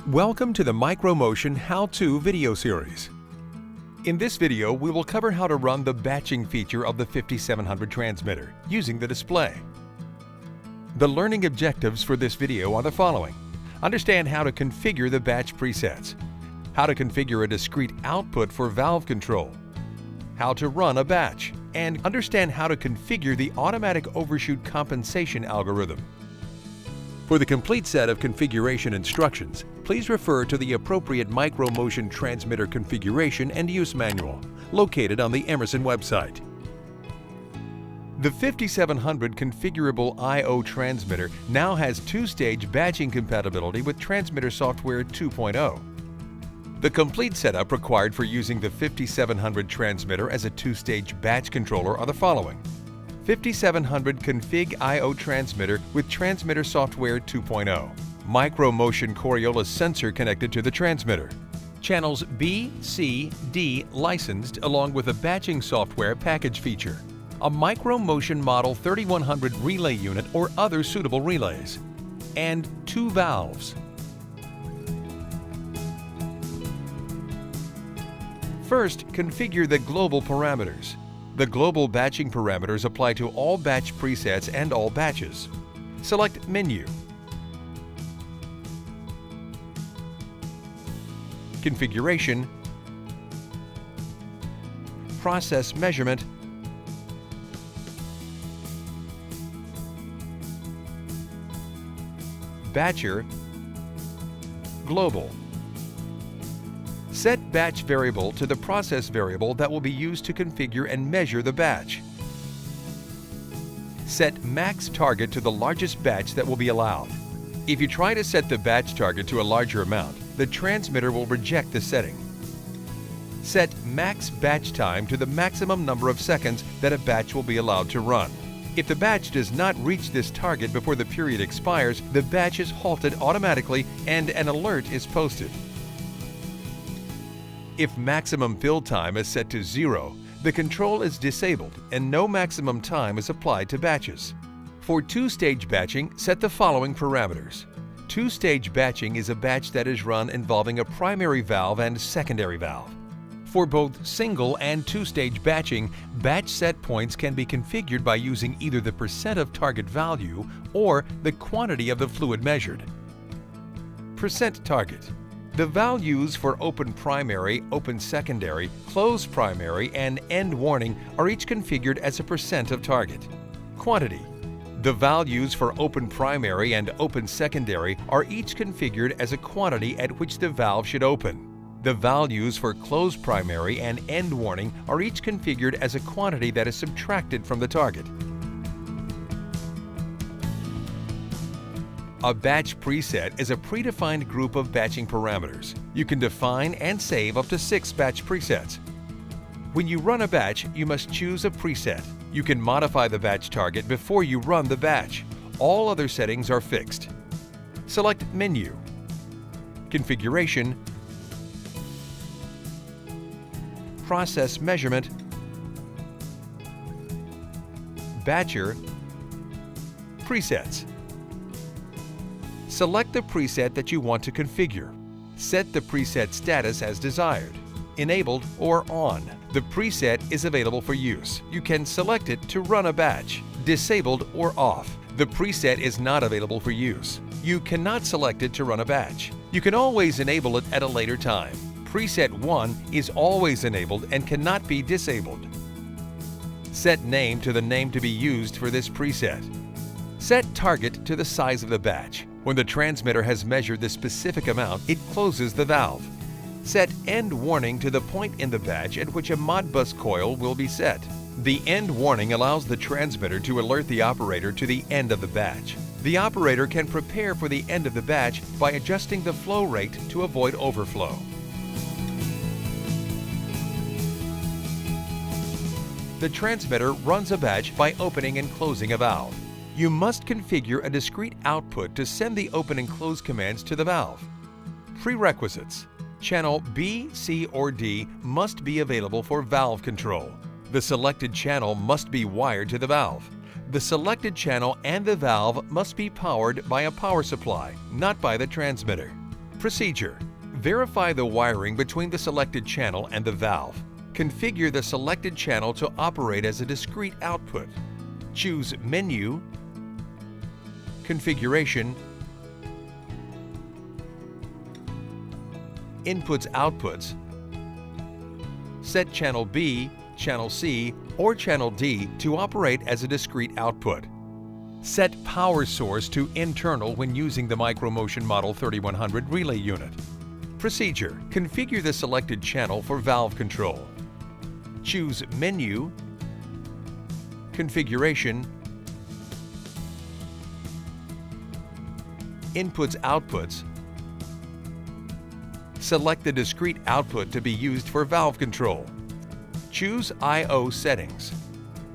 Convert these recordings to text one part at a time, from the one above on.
Welcome to the MicroMotion How-To video series. In this video, we will cover how to run the batching feature of the 5700 transmitter using the display. The learning objectives for this video are the following. Understand how to configure the batch presets, how to configure a discrete output for valve control, how to run a batch, and understand how to configure the automatic overshoot compensation algorithm. For the complete set of configuration instructions, please refer to the appropriate MicroMotion transmitter configuration and use manual, located on the Emerson website. The 5700 configurable I/O transmitter now has two-stage batching compatibility with Transmitter Software 2.0. The complete setup required for using the 5700 transmitter as a two-stage batch controller are the following. 5700 Config I/O transmitter with Transmitter Software 2.0. MicroMotion Coriolis sensor connected to the transmitter. Channels B, C, D licensed along with a batching software package feature. A MicroMotion Model 3100 relay unit or other suitable relays. And two valves. First, configure the global parameters. The global batching parameters apply to all batch presets and all batches. Select Menu. Configuration, Process Measurement, Batcher, Global. Set batch variable to the process variable that will be used to configure and measure the batch. Set max target to the largest batch that will be allowed. If you try to set the batch target to a larger amount, the transmitter will reject the setting. Set max batch time to the maximum number of seconds that a batch will be allowed to run. If the batch does not reach this target before the period expires, the batch is halted automatically and an alert is posted. If maximum fill time is set to 0, the control is disabled and no maximum time is applied to batches. For two-stage batching, set the following parameters. Two-stage batching is a batch that is run involving a primary valve and secondary valve. For both single and two-stage batching, batch set points can be configured by using either the percent of target value or the quantity of the fluid measured. Percent target. The values for open primary, open secondary, closed primary, and end warning are each configured as a percent of target. Quantity. The values for open primary and open secondary are each configured as a quantity at which the valve should open. The values for closed primary and end warning are each configured as a quantity that is subtracted from the target. A batch preset is a predefined group of batching parameters. You can define and save up to 6 batch presets. When you run a batch, you must choose a preset. You can modify the batch target before you run the batch. All other settings are fixed. Select Menu, Configuration, Process Measurement, Batcher, Presets. Select the preset that you want to configure. Set the preset status as desired, enabled or on. The preset is available for use. You can select it to run a batch, disabled or off. The preset is not available for use. You cannot select it to run a batch. You can always enable it at a later time. Preset 1 is always enabled and cannot be disabled. Set name to the name to be used for this preset. Set target to the size of the batch. When the transmitter has measured the specific amount, it closes the valve. Set end warning to the point in the batch at which a Modbus coil will be set. The end warning allows the transmitter to alert the operator to the end of the batch. The operator can prepare for the end of the batch by adjusting the flow rate to avoid overflow. The transmitter runs a batch by opening and closing a valve. You must configure a discrete output to send the open and close commands to the valve. Prerequisites. Channel B, C, or D must be available for valve control. The selected channel must be wired to the valve. The selected channel and the valve must be powered by a power supply, not by the transmitter. Procedure: verify the wiring between the selected channel and the valve. Configure the selected channel to operate as a discrete output. Choose Menu, Configuration, Inputs/Outputs. Set Channel B, Channel C, or Channel D to operate as a discrete output. Set power source to internal when using the Micromotion Model 3100 relay unit. Procedure: configure the selected channel for valve control. Choose Menu, Configuration, Inputs/Outputs. Select the discrete output to be used for valve control. Choose I/O settings.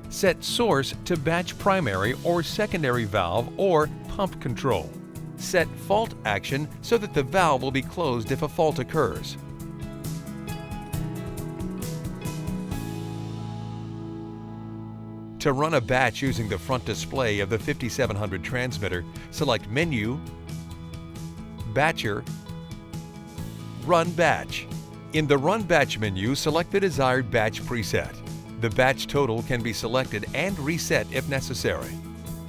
Set source to batch primary or secondary valve or pump control. Set fault action so that the valve will be closed if a fault occurs. To run a batch using the front display of the 5700 transmitter, select Menu, Batcher, Run Batch. In the Run Batch menu, select the desired batch preset. The batch total can be selected and reset if necessary.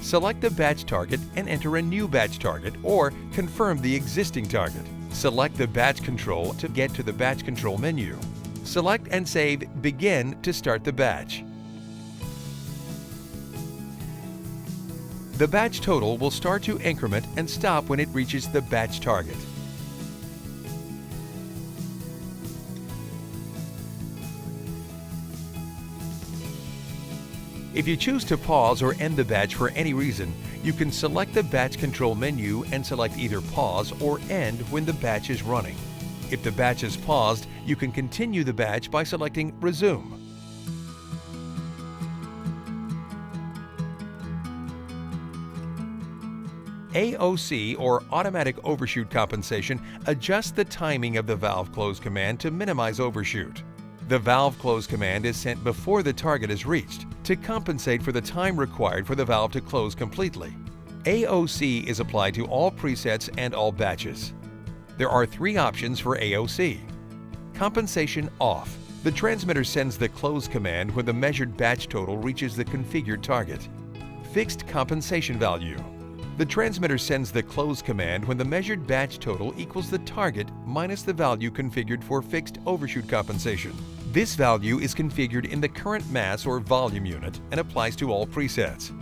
Select the batch target and enter a new batch target or confirm the existing target. Select the batch control to get to the batch control menu. Select and save Begin to start the batch. The batch total will start to increment and stop when it reaches the batch target. If you choose to pause or end the batch for any reason, you can select the batch control menu and select either pause or end when the batch is running. If the batch is paused, you can continue the batch by selecting Resume. AOC, or Automatic Overshoot Compensation, adjusts the timing of the valve close command to minimize overshoot. The valve close command is sent before the target is reached to compensate for the time required for the valve to close completely. AOC is applied to all presets and all batches. There are three options for AOC. Compensation Off. The transmitter sends the close command when the measured batch total reaches the configured target. Fixed Compensation Value. The transmitter sends the close command when the measured batch total equals the target minus the value configured for fixed overshoot compensation. This value is configured in the current mass or volume unit and applies to all presets.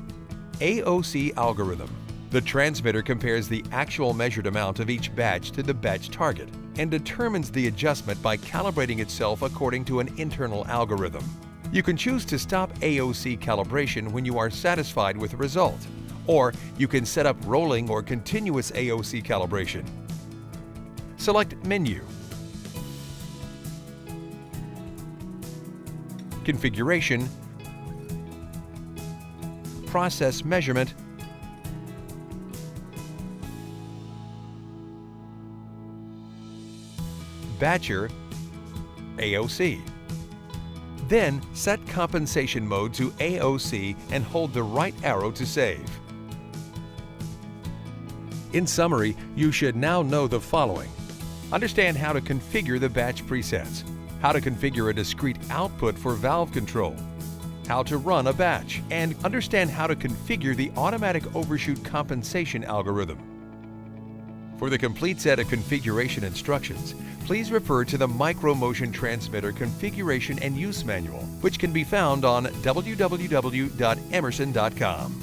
AOC Algorithm. The transmitter compares the actual measured amount of each batch to the batch target and determines the adjustment by calibrating itself according to an internal algorithm. You can choose to stop AOC calibration when you are satisfied with the result, or you can set up rolling or continuous AOC calibration. Select Menu. Configuration, Process Measurement, Batcher, AOC. Then set compensation mode to AOC and hold the right arrow to save. In summary, you should now know the following. Understand how to configure the batch presets, how to configure a discrete output for valve control, how to run a batch, and understand how to configure the automatic overshoot compensation algorithm. For the complete set of configuration instructions, please refer to the Micromotion Transmitter Configuration and Use Manual, which can be found on www.emerson.com.